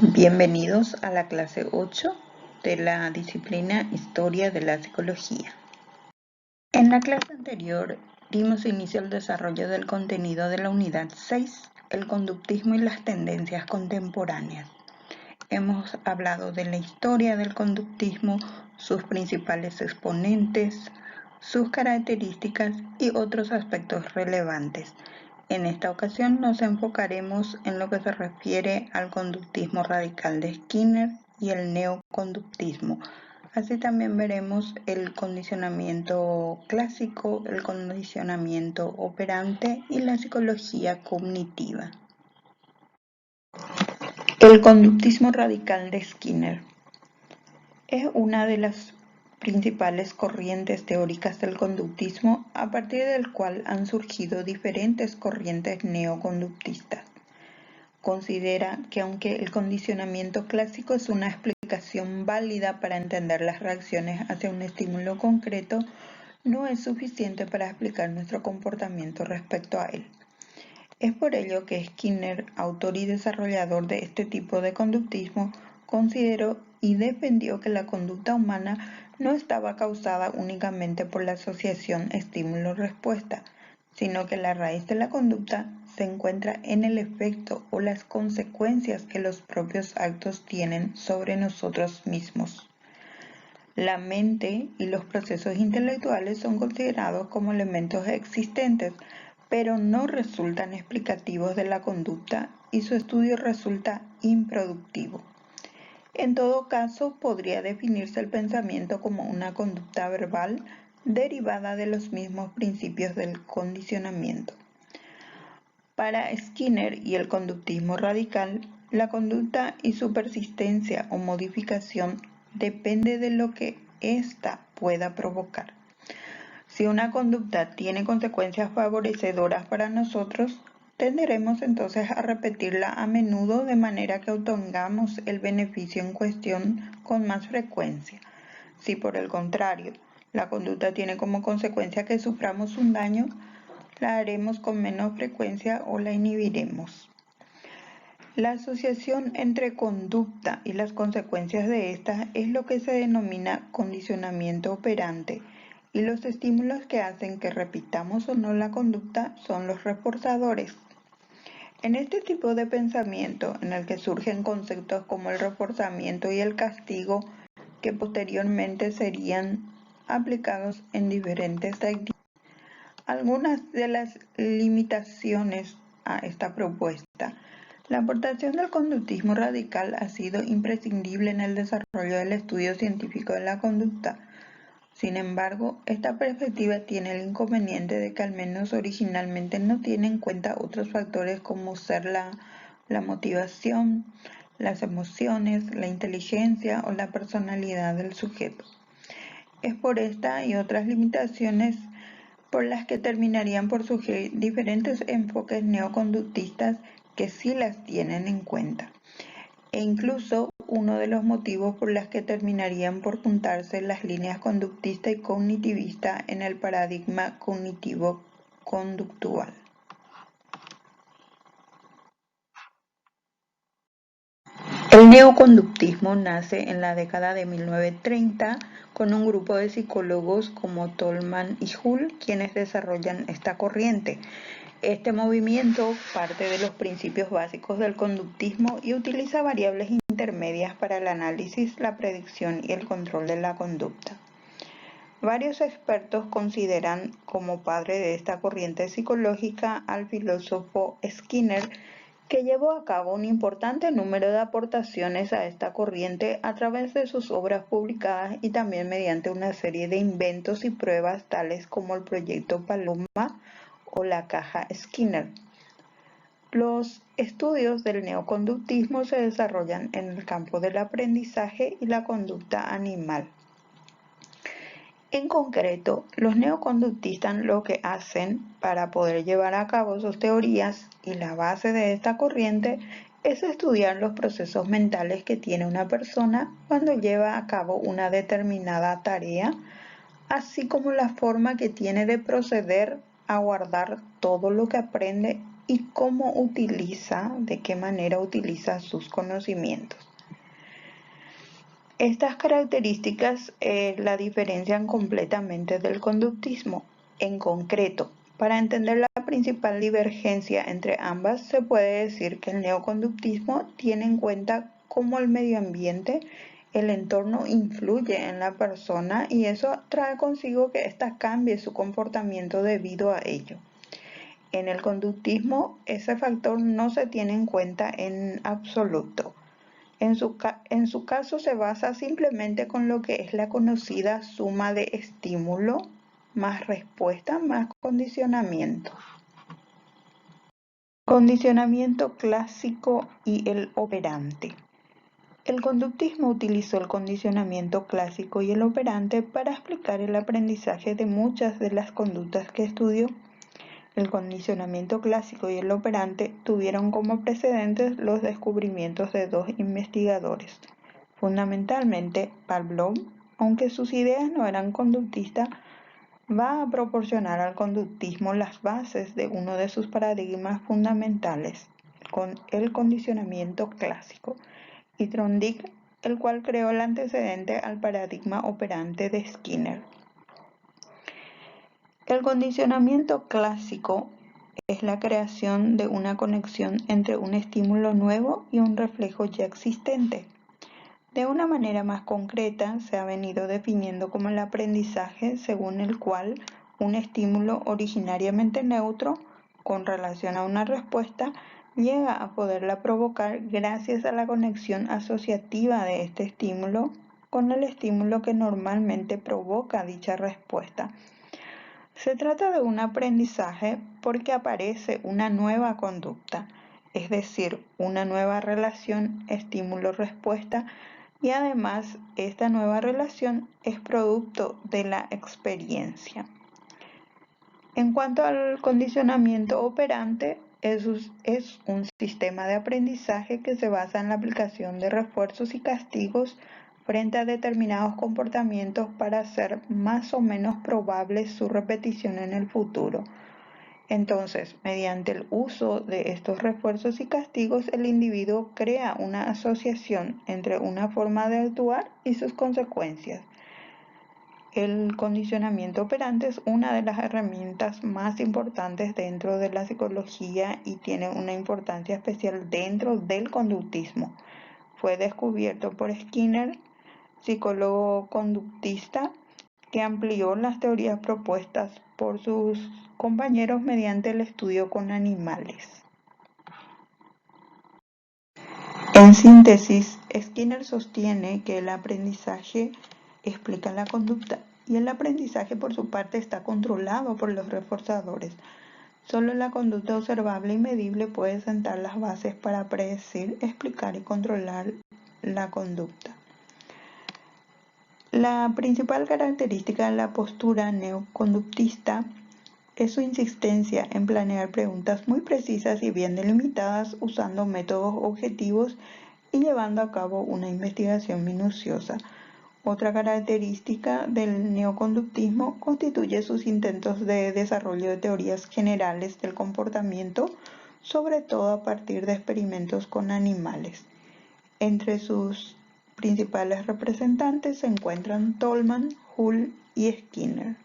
Bienvenidos a la clase 8 de la disciplina Historia de la Psicología. En la clase anterior dimos inicio al desarrollo del contenido de la unidad 6, el conductismo y las tendencias contemporáneas. Hemos hablado de la historia del conductismo, sus principales exponentes, sus características y otros aspectos relevantes. En esta ocasión nos enfocaremos en lo que se refiere al conductismo radical de Skinner y el neoconductismo. Así también veremos el condicionamiento clásico, el condicionamiento operante y la psicología cognitiva. El conductismo radical de Skinner es una de las principales corrientes teóricas del conductismo, a partir del cual han surgido diferentes corrientes neoconductistas. Considera que aunque el condicionamiento clásico es una explicación válida para entender las reacciones hacia un estímulo concreto, no es suficiente para explicar nuestro comportamiento respecto a él. Es por ello que Skinner, autor y desarrollador de este tipo de conductismo, consideró y defendió que la conducta humana no estaba causada únicamente por la asociación estímulo-respuesta, sino que la raíz de la conducta se encuentra en el efecto o las consecuencias que los propios actos tienen sobre nosotros mismos. La mente y los procesos intelectuales son considerados como elementos existentes, pero no resultan explicativos de la conducta y su estudio resulta improductivo. En todo caso, podría definirse el pensamiento como una conducta verbal derivada de los mismos principios del condicionamiento. Para Skinner y el conductismo radical, la conducta y su persistencia o modificación depende de lo que ésta pueda provocar. Si una conducta tiene consecuencias favorecedoras para nosotros, tenderemos entonces a repetirla a menudo de manera que obtengamos el beneficio en cuestión con más frecuencia. Si por el contrario, la conducta tiene como consecuencia que suframos un daño, la haremos con menos frecuencia o la inhibiremos. La asociación entre conducta y las consecuencias de esta es lo que se denomina condicionamiento operante, y los estímulos que hacen que repitamos o no la conducta son los reforzadores. En este tipo de pensamiento, en el que surgen conceptos como el reforzamiento y el castigo, que posteriormente serían aplicados en diferentes técnicas, algunas de las limitaciones a esta propuesta. La aportación del conductismo radical ha sido imprescindible en el desarrollo del estudio científico de la conducta. Sin embargo, esta perspectiva tiene el inconveniente de que al menos originalmente no tiene en cuenta otros factores como ser la motivación, las emociones, la inteligencia o la personalidad del sujeto. Es por esta y otras limitaciones por las que terminarían por surgir diferentes enfoques neoconductistas que sí las tienen en cuenta. E incluso uno de los motivos por los que terminarían por juntarse las líneas conductista y cognitivista en el paradigma cognitivo-conductual. El neoconductismo nace en la década de 1930 con un grupo de psicólogos como Tolman y Hull, quienes desarrollan esta corriente. Este movimiento parte de los principios básicos del conductismo y utiliza variables intermedias para el análisis, la predicción y el control de la conducta. Varios expertos consideran como padre de esta corriente psicológica al filósofo Skinner, que llevó a cabo un importante número de aportaciones a esta corriente a través de sus obras publicadas y también mediante una serie de inventos y pruebas tales como el proyecto Paloma o la caja Skinner. Los estudios del neoconductismo se desarrollan en el campo del aprendizaje y la conducta animal. En concreto, los neoconductistas lo que hacen para poder llevar a cabo sus teorías y la base de esta corriente es estudiar los procesos mentales que tiene una persona cuando lleva a cabo una determinada tarea, así como la forma que tiene de proceder a guardar todo lo que aprende y de qué manera utiliza sus conocimientos. Estas características la diferencian completamente del conductismo. En concreto, para entender la principal divergencia entre ambas, se puede decir que el neoconductismo tiene en cuenta cómo el medio ambiente, el entorno influye en la persona y eso trae consigo que ésta cambie su comportamiento debido a ello. En el conductismo, ese factor no se tiene en cuenta en absoluto. En su caso se basa simplemente con lo que es la conocida suma de estímulo más respuesta más condicionamiento. Condicionamiento clásico y el operante. El conductismo utilizó el condicionamiento clásico y el operante para explicar el aprendizaje de muchas de las conductas que estudió. El condicionamiento clásico y el operante tuvieron como precedentes los descubrimientos de dos investigadores. Fundamentalmente, Pavlov, aunque sus ideas no eran conductistas, va a proporcionar al conductismo las bases de uno de sus paradigmas fundamentales, el condicionamiento clásico, y Trondheim, el cual creó el antecedente al paradigma operante de Skinner. El condicionamiento clásico es la creación de una conexión entre un estímulo nuevo y un reflejo ya existente. De una manera más concreta, se ha venido definiendo como el aprendizaje según el cual un estímulo originariamente neutro con relación a una respuesta llega a poderla provocar gracias a la conexión asociativa de este estímulo con el estímulo que normalmente provoca dicha respuesta. Se trata de un aprendizaje porque aparece una nueva conducta, es decir, una nueva relación estímulo-respuesta, y además esta nueva relación es producto de la experiencia. En cuanto al condicionamiento operante, es un sistema de aprendizaje que se basa en la aplicación de refuerzos y castigos frente a determinados comportamientos para hacer más o menos probable su repetición en el futuro. Entonces, mediante el uso de estos refuerzos y castigos, el individuo crea una asociación entre una forma de actuar y sus consecuencias. El condicionamiento operante es una de las herramientas más importantes dentro de la psicología y tiene una importancia especial dentro del conductismo. Fue descubierto por Skinner, psicólogo conductista, que amplió las teorías propuestas por sus compañeros mediante el estudio con animales. En síntesis, Skinner sostiene que el aprendizaje explica la conducta y el aprendizaje por su parte está controlado por los reforzadores. Solo la conducta observable y medible puede sentar las bases para predecir, explicar y controlar la conducta. La principal característica de la postura neoconductista es su insistencia en planear preguntas muy precisas y bien delimitadas usando métodos objetivos y llevando a cabo una investigación minuciosa. Otra característica del neoconductismo constituye sus intentos de desarrollo de teorías generales del comportamiento, sobre todo a partir de experimentos con animales. Entre sus principales representantes se encuentran Tolman, Hull y Skinner.